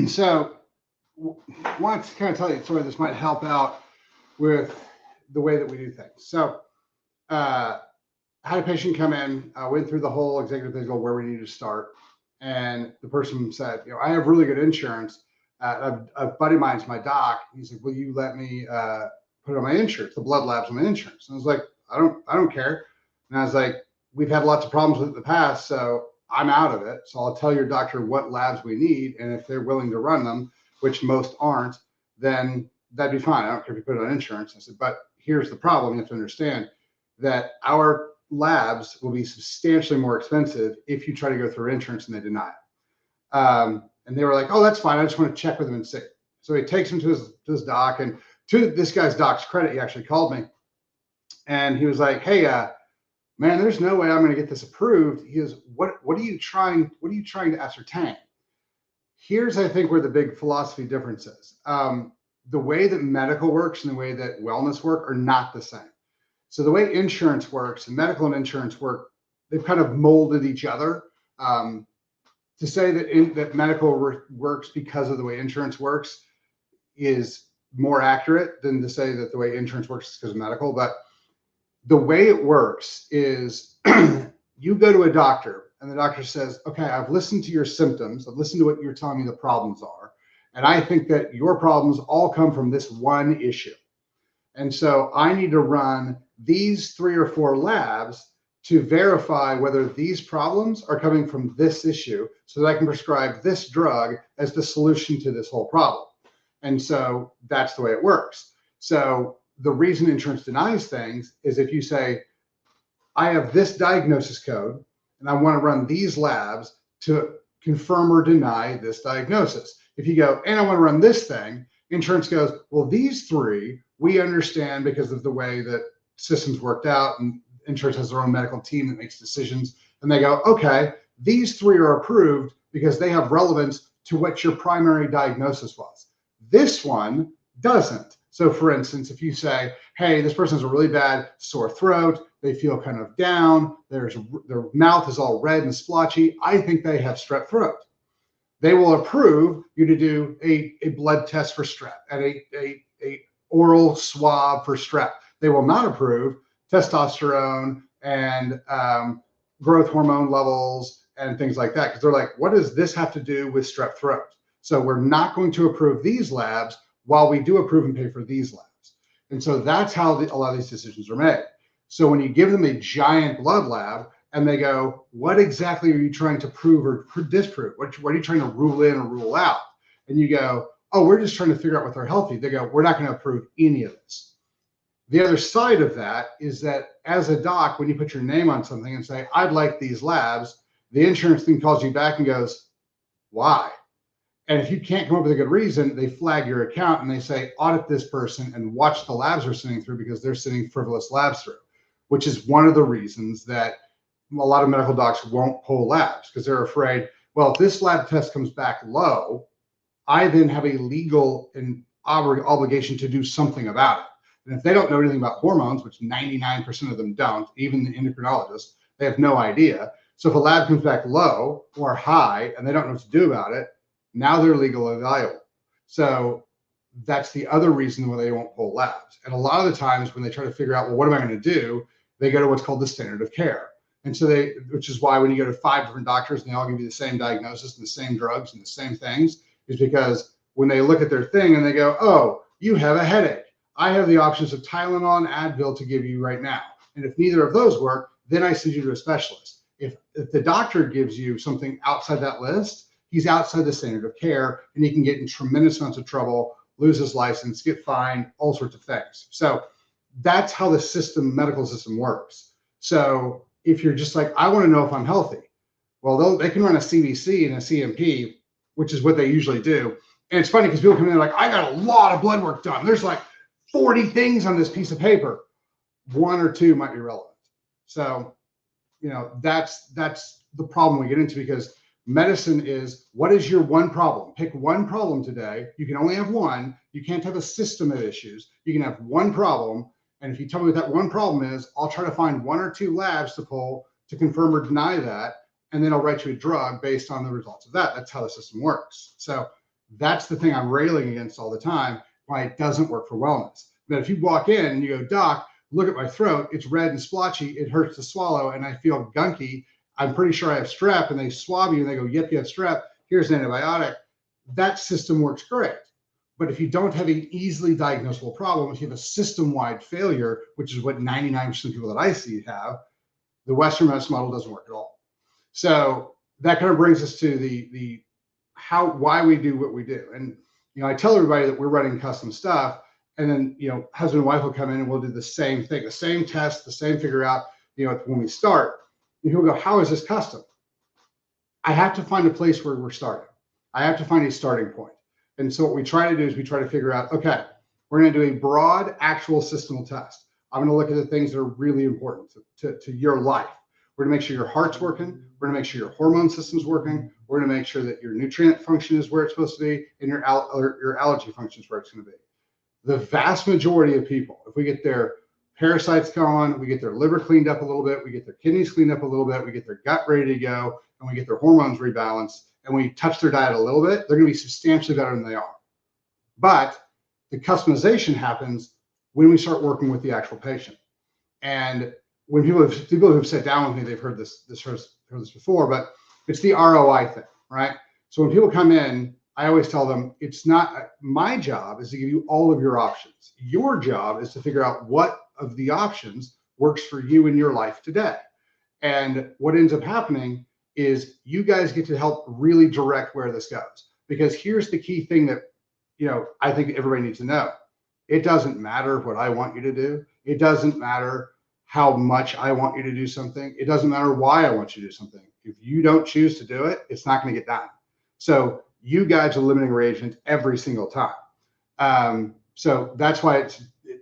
So want to kind of tell you a story. This might help out with the way that we do things. So uh, I had a patient come in, went through the whole executive physical where we need to start. And the person said, I have really good insurance. A buddy of mine's my doc. He's like, will you let me put it on my insurance, the blood labs on my insurance? And I was like, I don't care. And I was like, we've had lots of problems with it in the past, so I'm out of it. So I'll tell your doctor what labs we need. And if they're willing to run them, which most aren't, then that'd be fine. I don't care if you put it on insurance. I said, but here's the problem. You have to understand that our labs will be substantially more expensive if you try to go through insurance and they deny it. And they were like, oh, that's fine. I just want to check with him and see. So he takes him to his doc, and to this guy's doc's credit, he actually called me and he was like, hey, man, there's no way I'm going to get this approved. He goes, what are you trying to ascertain? Here's, I think, where the big philosophy difference is. The way that medical works and the way that wellness work are not the same. So the way insurance works, and medical and insurance work, they've kind of molded each other. To say that medical works because of the way insurance works is more accurate than to say that the way insurance works is because of medical. But the way it works is you go to a doctor and the doctor says, okay, I've listened to your symptoms. I've listened to what you're telling me the problems are. And I think that your problems all come from this one issue. And so I need to run these 3 or 4 labs to verify whether these problems are coming from this issue so that I can prescribe this drug as the solution to this whole problem. And so that's the way it works. So the reason insurance denies things is if you say, I have this diagnosis code and I want to run these labs to confirm or deny this diagnosis. If you go, and I want to run this thing, insurance goes, well, these 3, we understand because of the way that systems worked out, and insurance has their own medical team that makes decisions. And they go, okay, these 3 are approved because they have relevance to what your primary diagnosis was. This one doesn't. So for instance, if you say, hey, this person has a really bad sore throat, they feel kind of down, their mouth is all red and splotchy, I think they have strep throat. They will approve you to do a blood test for strep and a oral swab for strep. They will not approve testosterone and growth hormone levels and things like that, because they're like, what does this have to do with strep throat? So we're not going to approve these labs while we do approve and pay for these labs. And so that's how a lot of these decisions are made. So when you give them a giant blood lab and they go, what exactly are you trying to prove or disprove? What are you trying to rule in or rule out? And you go, oh, we're just trying to figure out what they're healthy. They go, we're not going to approve any of this. The other side of that is that as a doc, when you put your name on something and say, I'd like these labs, the insurance thing calls you back and goes, why? And if you can't come up with a good reason, they flag your account and they say, audit this person and watch the labs they're sending through because they're sending frivolous labs through, which is one of the reasons that a lot of medical docs won't pull labs, because they're afraid, well, if this lab test comes back low, I then have a legal obligation to do something about it. And if they don't know anything about hormones, which 99% of them don't, even the endocrinologists, they have no idea. So if a lab comes back low or high and they don't know what to do about it, now they're legally liable. So that's the other reason why they won't pull labs. And a lot of the times when they try to figure out, well, what am I going to do? They go to what's called the standard of care. And so which is why when you go to 5 different doctors and they all give you the same diagnosis and the same drugs and the same things, is because when they look at their thing and they go, oh, you have a headache. I have the options of Tylenol and Advil to give you right now. And if neither of those work, then I send you to a specialist. If the doctor gives you something outside that list, he's outside the standard of care and he can get in tremendous amounts of trouble, lose his license, get fined, all sorts of things. So that's how the medical system works. So if you're just like, I want to know if I'm healthy, well, they can run a CBC and a CMP, which is what they usually do. And it's funny because people come in like, I got a lot of blood work done. There's like 40 things on this piece of paper. 1 or 2 might be relevant. So, that's the problem we get into, because medicine is, what is your one problem? Pick one problem today. You can only have one. You can't have a system of issues. You can have one problem. And if you tell me what that one problem is, I'll try to find 1 or 2 labs to pull to confirm or deny that. And then I'll write you a drug based on the results of that. That's how the system works. So That's the thing I'm railing against all the time, why it doesn't work for wellness. But if you walk in and you go, doc, look at my throat, it's red and splotchy, it hurts to swallow, and I feel gunky, I'm pretty sure I have strep, and they swab you and they go, yep, you have strep, here's an antibiotic. That system works great. But if you don't have an easily diagnosable problem, if you have a system-wide failure, which is what 99% of people that I see have, the Western medicine model doesn't work at all. So that kind of brings us to the why we do what we do. And I tell everybody that we're running custom stuff, and then husband and wife will come in and we'll do the same thing, the same test, the same figure out. When we start, and he'll go, "How is this custom?" I have to find a place where we're starting. I have to find a starting point. And so what we try to do is we try to figure out, okay, we're going to do a broad actual systemal test. I'm going to look at the things that are really important to your life. We're going to make sure your heart's working. We're going to make sure your hormone system's working. We're going to make sure that your nutrient function is where it's supposed to be, and your allergy function is where it's going to be. The vast majority of people, if we get their parasites gone, we get their liver cleaned up a little bit, we get their kidneys cleaned up a little bit, we get their gut ready to go, and we get their hormones rebalanced, and we touch their diet a little bit, they're going to be substantially better than they are. But the customization happens when we start working with the actual patient. And when people who've sat down with me, they've heard this before, but it's the ROI thing, right? So when people come in, I always tell them, it's not my job is to give you all of your options. Your job is to figure out what of the options works for you in your life today. And what ends up happening is you guys get to help really direct where this goes. Because here's the key thing that, I think everybody needs to know. It doesn't matter what I want you to do. It doesn't matter how much I want you to do something. It doesn't matter why I want you to do something. If you don't choose to do it, it's not going to get done. So you guys are limiting reagent every single time. So that's why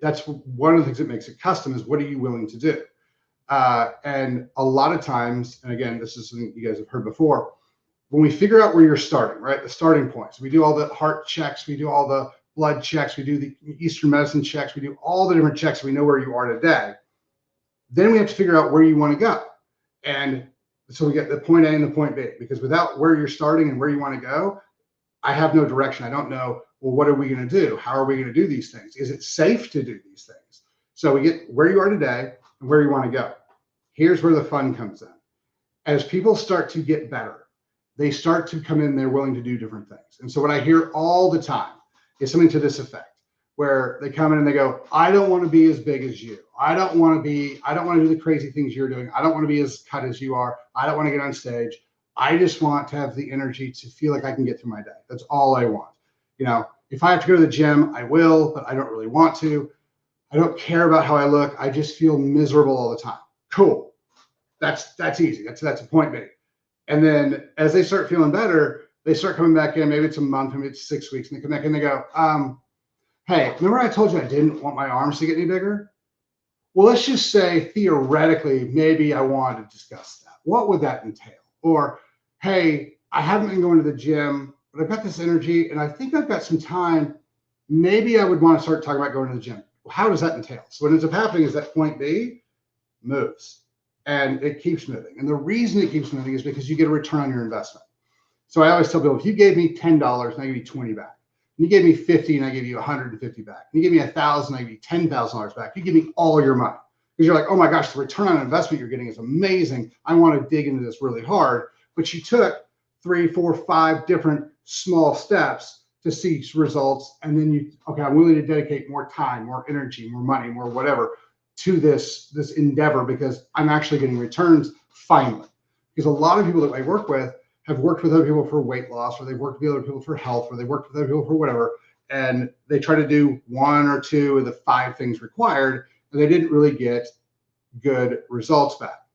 that's one of the things that makes it custom is what are you willing to do? And a lot of times, and again, this is something you guys have heard before, when we figure out where you're starting, right? The starting points, we do all the heart checks, we do all the blood checks, we do the Eastern medicine checks, we do all the different checks, we know where you are today. Then we have to figure out where you want to go. And so we get the point A and the point B, because without where you're starting and where you want to go, I have no direction. I don't know, well, what are we going to do? How are we going to do these things? Is it safe to do these things? So we get where you are today and where you want to go. Here's where the fun comes in. As people start to get better, they start to come in, they're willing to do different things. And so what I hear all the time is something to this effect, where they come in and they go, I don't want to be as big as you. I don't want to do the crazy things you're doing. I don't want to be as cut as you are. I don't want to get on stage. I just want to have the energy to feel like I can get through my day. That's all I want. If I have to go to the gym, I will, but I don't really want to. I don't care about how I look. I just feel miserable all the time. Cool. That's easy. That's a point B. And then as they start feeling better, they start coming back in. Maybe it's a month, maybe it's 6 weeks, and they come back and they go, hey, remember I told you I didn't want my arms to get any bigger? Well, let's just say theoretically, maybe I wanted to discuss that. What would that entail? Or, hey, I haven't been going to the gym, but I've got this energy and I think I've got some time. Maybe I would want to start talking about going to the gym. Well, how does that entail? So what ends up happening is that point B moves and it keeps moving. And the reason it keeps moving is because you get a return on your investment. So I always tell people, if you gave me $10 and I give you 20 back, and you gave me 50 and I give you 150 back, and you give me 1,000, I give you $10,000 back, you give me all your money. Because you're like, oh my gosh, the return on investment you're getting is amazing. I want to dig into this really hard. But you took 3, 4, 5 different small steps to see results. And then I'm willing to dedicate more time, more energy, more money, more whatever to this endeavor because I'm actually getting returns finally. Because a lot of people that I work with have worked with other people for weight loss, or they've worked with other people for health, or they worked with other people for whatever. And they try to do 1 or 2 of the 5 things required, and they didn't really get good results back.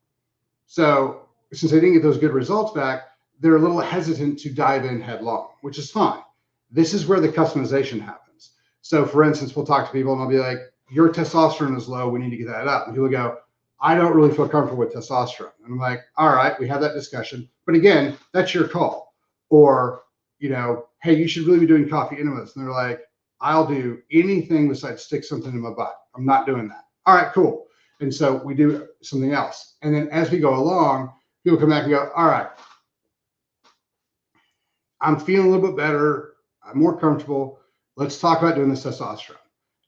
So since they didn't get those good results back, they're a little hesitant to dive in headlong, which is fine. This is where the customization happens. So for instance, we'll talk to people and I'll be like, your testosterone is low. We need to get that up. And people go, I don't really feel comfortable with testosterone. And I'm like, all right, we have that discussion. But again, that's your call. Or, hey, you should really be doing coffee enemas. And they're like, I'll do anything besides stick something in my butt. I'm not doing that. All right, cool. And so we do something else. And then as we go along, people come back and go, all right, I'm feeling a little bit better. I'm more comfortable. Let's talk about doing this testosterone.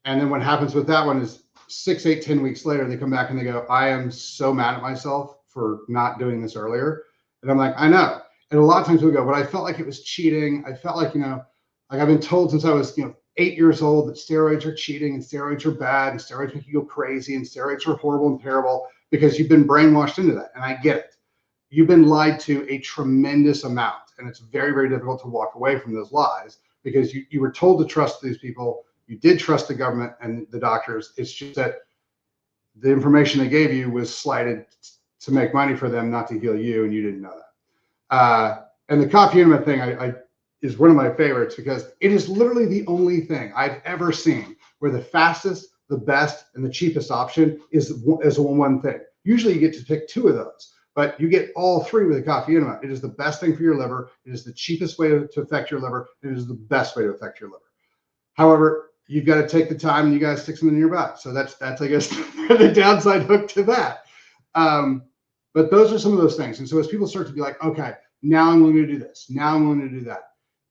And then what happens with that one is 6, 8, 10 weeks later, they come back and they go, I am so mad at myself for not doing this earlier. And I'm like, I know. And a lot of times we go, but I felt like it was cheating. I felt like, like I've been told since I was, 8 years old that steroids are cheating and steroids are bad and steroids make you go crazy and steroids are horrible and terrible because you've been brainwashed into that. And I get it. You've been lied to a tremendous amount. And it's very, very difficult to walk away from those lies because you were told to trust these people. You did trust the government and the doctors. It's just that the information they gave you was slighted to make money for them, not to heal you, and you didn't know that. And the coffee enema thing is one of my favorites because it is literally the only thing I've ever seen where the fastest, the best, and the cheapest option is one thing. Usually you get to pick 2 of those, but you get all 3 with a coffee enema. It is the best thing for your liver. It is the cheapest way to affect your liver. It is the best way to affect your liver. However, you've got to take the time and you got to stick something in your butt. So that's I guess the downside hook to that. But those are some of those things. And so as people start to be like, okay, now I'm going to do this. Now I'm going to do that.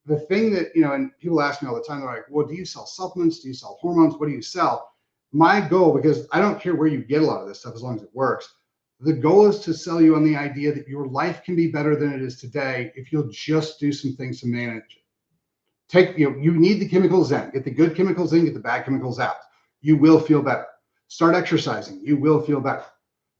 The thing that, and people ask me all the time, they're like, well, do you sell supplements? Do you sell hormones? What do you sell? My goal, because I don't care where you get a lot of this stuff as long as it works. The goal is to sell you on the idea that your life can be better than it is today if you'll just do some things to manage it. You need the chemicals in. Get the good chemicals in, get the bad chemicals out. You will feel better. Start exercising. You will feel better.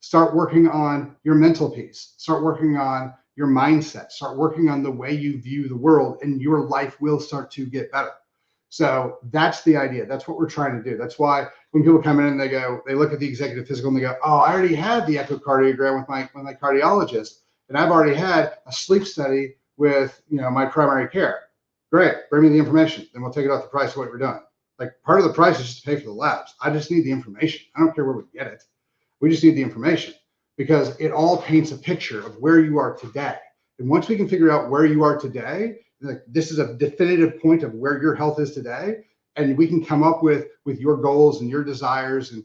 Start working on your mental piece. Start working on your mindset. Start working on the way you view the world, and your life will start to get better. So that's the idea. That's what we're trying to do. That's why when people come in and they look at the executive physical and they go, oh, I already had the echocardiogram with my cardiologist, and I've already had a sleep study with my primary care. Great, bring me the information. Then we'll take it off the price of what we're doing. Like part of the price is just to pay for the labs. I just need the information. I don't care where we get it. We just need the information because it all paints a picture of where you are today. And once we can figure out where you are today, like this is a definitive point of where your health is today, and we can come up with your goals and your desires and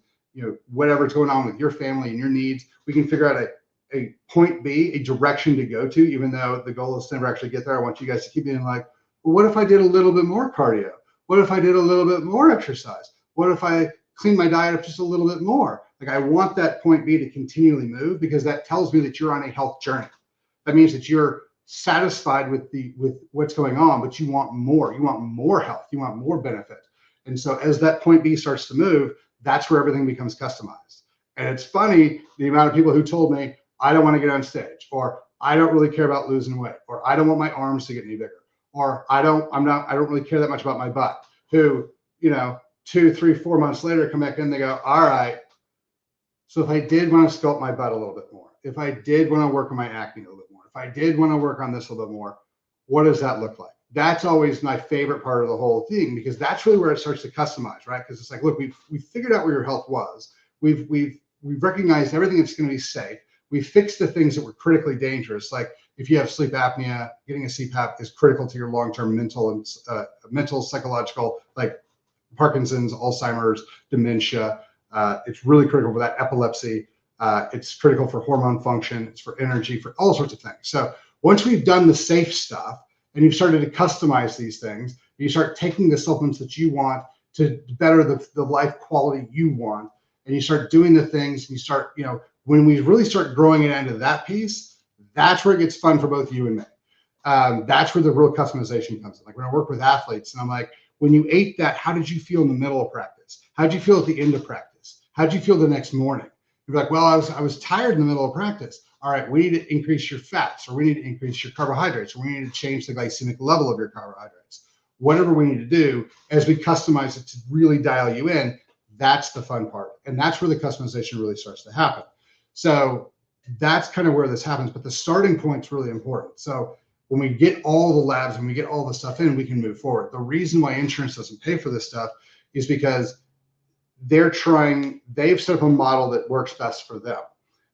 whatever's going on with your family and your needs. We can figure out a point B, a direction to go to, even though the goal is to never actually get there. I want you guys to keep being like, well, what if I did a little bit more cardio? What if I did a little bit more exercise? What if I clean my diet up just a little bit more? Like I want that point B to continually move because that tells me that you're on a health journey. That means that you're satisfied with what's going on, but you want more. You want more health. You want more benefit. And so as that point B starts to move, that's where everything becomes customized. And it's funny, the amount of people who told me, I don't want to get on stage, or I don't really care about losing weight, or I don't want my arms to get any bigger, or I don't really care that much about my butt, who, 2, 3, 4 months later come back in, they go, all right, so if I did want to sculpt my butt a little bit more, if I did want to work on my acne a little bit more, if I did want to work on this a little bit more, what does that look like? That's always my favorite part of the whole thing, because that's really where it starts to customize, right? Because it's like, look, we figured out where your health was. We've recognized everything that's going to be safe. We fixed the things that were critically dangerous. Like if you have sleep apnea, getting a CPAP is critical to your long-term mental, psychological, like Parkinson's, Alzheimer's, dementia. It's really critical for that, epilepsy. It's critical for hormone function. It's for energy, for all sorts of things. So once we've done the safe stuff and you've started to customize these things, you start taking the supplements that you want to better the life quality you want, and you start doing the things, and you start, when we really start growing it into that piece, that's where it gets fun for both you and me. That's where the real customization comes in. Like when I work with athletes and I'm like, when you ate that, how did you feel in the middle of practice? How did you feel at the end of practice? How did you feel the next morning? You're like, well, I was tired in the middle of practice. All right, we need to increase your fats, or we need to increase your carbohydrates, or we need to change the glycemic level of your carbohydrates. Whatever we need to do as we customize it to really dial you in, that's the fun part. And that's where the customization really starts to happen. So that's kind of where this happens. But the starting point is really important. So when we get all the labs, when we get all the stuff in, we can move forward. The reason why insurance doesn't pay for this stuff is because they've set up a model that works best for them.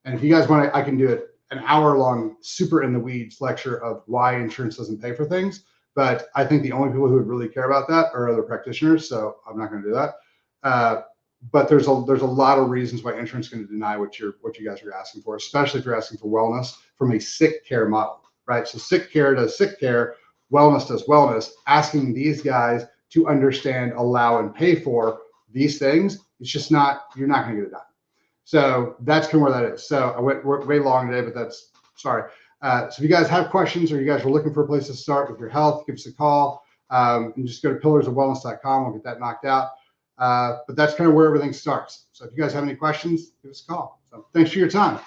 And if you guys want, I can do an hour-long, super in the weeds lecture of why insurance doesn't pay for things. But I think the only people who would really care about that are other practitioners. So I'm not going to do that. But there's a lot of reasons why insurance is going to deny what you guys are asking for, especially if you're asking for wellness from a sick care model, right? So sick care does sick care. wellness does wellness, asking these guys to understand, allow, and pay for these things, it's just not, you're not going to get it done. So that's kind of where that is. So I went way long today, but that's, sorry. So if you guys have questions or you guys were looking for a place to start with your health, give us a call, and just go to pillarsofwellness.com. We'll get that knocked out. But that's kind of where everything starts. So if you guys have any questions, give us a call. So thanks for your time.